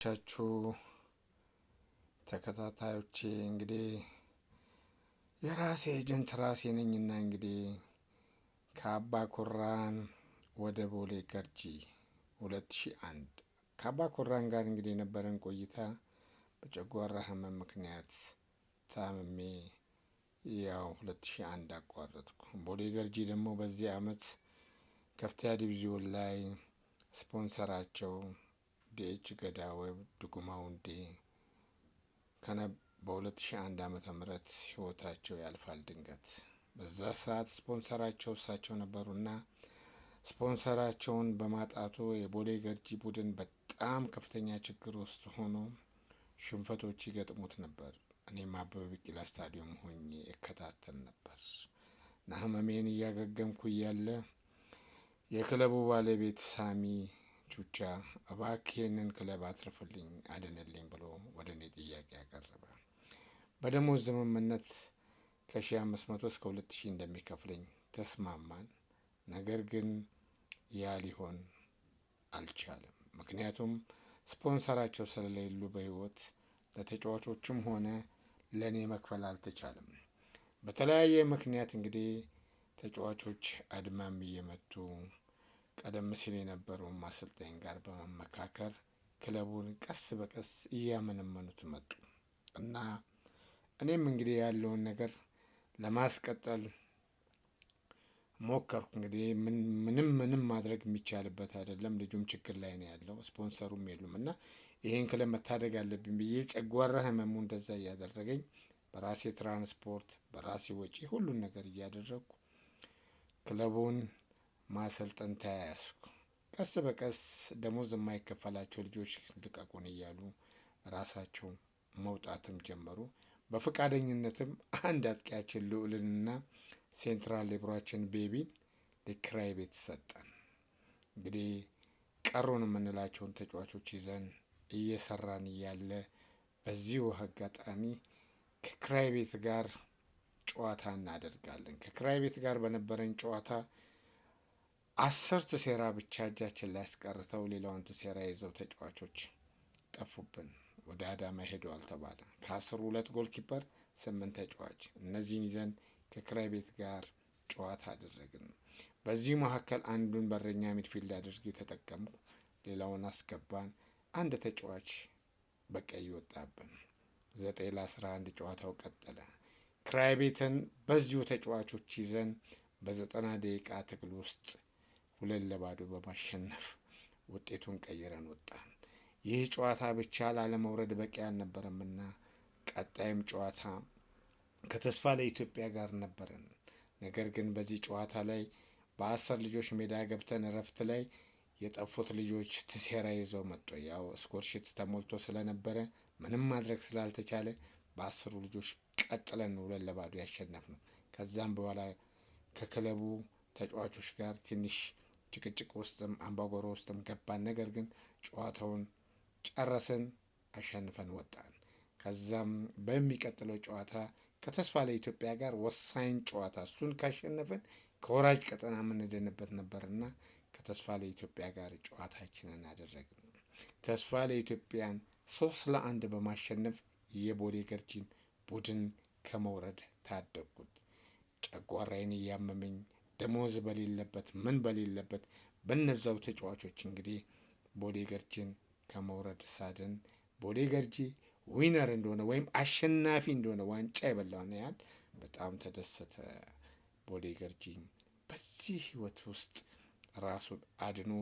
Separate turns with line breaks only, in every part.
ቻችሁ ተከታታዮቼ እንግዲህ የራሴ ኤጀንት ራሴ ነኝና እንግዲህ ከአባ ኩራን ወደ ቦሌ ገርጂ 2001 ከአባ ኩራን ጋር እንግዲህ የነበረን ቆይታ በጨጓራ ህመም ምክንያት ታምሜ ያው 2001 አቋረጥኩ። ቦሌ ገርጂ ደግሞ በዚህ አመት ከፍተኛ ዲቪዥን ላይ ስፖንሰራቸው ዲኤች ገዳ ወይ ድጉማው እንዴ በ2001 ዓመተ ምህረት ህይወታቸው ያልፋል ድንገት። በዛ ሰዓት ስፖንሰራቸው እሳቸው ነበሩና ስፖንሰራቸውን በማጣቱ የቦሌ ገርጂ ቡድን በጣም ከፍተኛ ችግር ውስጥ ሆኖ ሽንፈቶች ይገጥሙት ነበር። እኔም አበበ ቢቂላ ስታዲየም ሆኜ እከታተል ነበር እና ህመሜን እያገገምኩ እያለ የክለቡ ባለቤት ሳሚ ቹቻ እባክህ ይህንን ክለብ አትርፍልኝ አድንልኝ ብሎ ወደ እኔ ጥያቄ ያቀረበ። በደሞዝ ስምምነት ከ1500 እስከ 2000 እንደሚከፍለኝ ተስማማን። ነገር ግን ያ ሊሆን አልቻለም። ምክንያቱም ስፖንሰራቸው ስለሌሉ በህይወት ለተጫዋቾችም ሆነ ለኔ መክፈል አልተቻለም። በተለያየ ምክንያት እንግዲህ ተጫዋቾች አድማም እየመቱ ቀደም ሲል የነበረው አሰልጣኝ ጋር በመመካከር ክለቡን ቀስ በቀስ እያመነመኑት መጡ እና እኔም እንግዲህ ያለውን ነገር ለማስቀጠል ሞከርኩ። እንግዲህ ምንም ማድረግ የሚቻልበት አይደለም። ልጁም ችግር ላይ ነው ያለው፣ ስፖንሰሩም የሉም እና ይሄን ክለብ መታደግ አለብኝ ብዬ ጨጓራ ህመሙ እንደዛ እያደረገኝ በራሴ ትራንስፖርት በራሴ ወጪ ሁሉን ነገር እያደረግኩ ክለቡን ማሰልጠን ተያያዝኩ። ቀስ በቀስ ደሞዝ የማይከፈላቸው ልጆች ልቀቁን እያሉ ራሳቸው መውጣትም ጀመሩ። በፈቃደኝነትም አንድ አጥቂያችን ልዑልንና ሴንትራል ሌብሯችን ቤቢን ለኪራይ ቤት ሰጠን። እንግዲህ ቀሩን የምንላቸውን ተጫዋቾች ይዘን እየሰራን እያለ በዚሁ አጋጣሚ ከኪራይ ቤት ጋር ጨዋታ እናደርጋለን። ከኪራይ ቤት ጋር በነበረን ጨዋታ 10 ሴራ ብቻ እጃችን ላይ አስቀርተው ሌላውን ሴራ ይዘው ተጫዋቾች ጠፉብን። ወደ አዳማ ሄደዋል ተባለ። ከ10 2 ጎልኪፐር 8 ተጫዋች እነዚህን ይዘን ከኪራይ ቤት ጋር ጨዋታ አደረግን። በዚህ መካከል አንዱን በረኛ ሚድፊልድ አድርጌ ተጠቀምኩ። ሌላውን አስገባን። አንድ ተጫዋች በቀይ ወጣብን። 9-11 ጨዋታው ቀጠለ። ኪራይ ቤትን በዚሁ ተጫዋቾች ይዘን በ90 ደቂቃ ትግል ውስጥ 2-0 በማሸነፍ ውጤቱን ቀይረን ወጣን። ይህ ጨዋታ ብቻ ላለመውረድ በቂ አልነበረምና ቀጣይም ጨዋታ ከተስፋ ለኢትዮጵያ ጋር ነበረን። ነገር ግን በዚህ ጨዋታ ላይ በ10 ልጆች ሜዳ ገብተን እረፍት ላይ የጠፉት ልጆች ትሴራ ይዘው መጡ። ያው ስኮርሺት ተሞልቶ ስለነበረ ምንም ማድረግ ስላልተቻለ በ10 ልጆች ቀጥለን 2-0 ያሸነፍነው። ከዛም በኋላ ከክለቡ ተጫዋቾች ጋር ትንሽ ጭቅጭቅ ውስጥም አምባጓሮ ውስጥም ገባን። ነገር ግን ጨዋታውን ጨረስን፣ አሸንፈን ወጣን። ከዛም በሚቀጥለው ጨዋታ ከተስፋ ለኢትዮጵያ ጋር ወሳኝ ጨዋታ እሱን ካሸነፍን ከወራጅ ቀጠና የምንድንበት ነበርና ከተስፋ ለኢትዮጵያ ጋር ጨዋታችንን አደረግን። ተስፋ ለኢትዮጵያን 3-1 በማሸነፍ የቦሌ ገርጂን ቡድን ከመውረድ ታደግኩት። ጨጓራዬን እያመመኝ ደሞዝ በሌለበት ምን በሌለበት በነዛው ተጫዋቾች እንግዲህ ቦሌ ገርጂን ከመውረድ ሳድን ቦሌ ገርጂ ዊነር እንደሆነ ወይም አሸናፊ እንደሆነ ዋንጫ የበላው ነው ያህል በጣም ተደሰተ። ቦሌ ገርጂ በዚህ ህይወት ውስጥ ራሱን አድኖ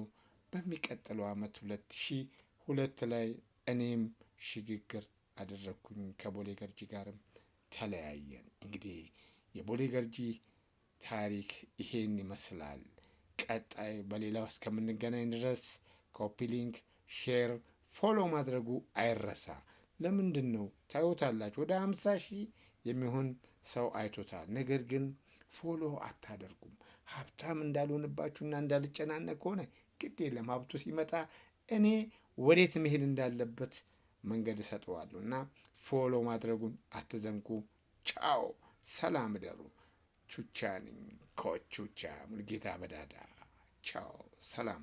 በሚቀጥለው አመት 2002 ላይ እኔም ሽግግር አደረኩኝ። ከቦሌ ገርጂ ጋርም ተለያየን። እንግዲህ የቦሌ ገርጂ ታሪክ ይሄን ይመስላል። ቀጣይ በሌላው እስከምንገናኝ ድረስ ኮፒ ሊንክ፣ ሼር፣ ፎሎ ማድረጉ አይረሳ። ለምንድነው ታዩታላችሁ? ወደ 50,000 የሚሆን ሰው አይቶታል። ነገር ግን ፎሎ አታደርጉም። ሀብታም እንዳልሆንባችሁና እንዳልጨናነቅ ከሆነ ግድ የለም። ሀብቱ ሲመጣ እኔ ወዴት መሄድ እንዳለበት መንገድ እሰጠዋለሁ እና ፎሎ ማድረጉን አትዘንጉ። ቻው፣ ሰላም እደሩ። ቹቻ ነኝ፣ ኮች ቹቻ ሙሉጌታ በዳዳ። ቻው፣ ሰላም።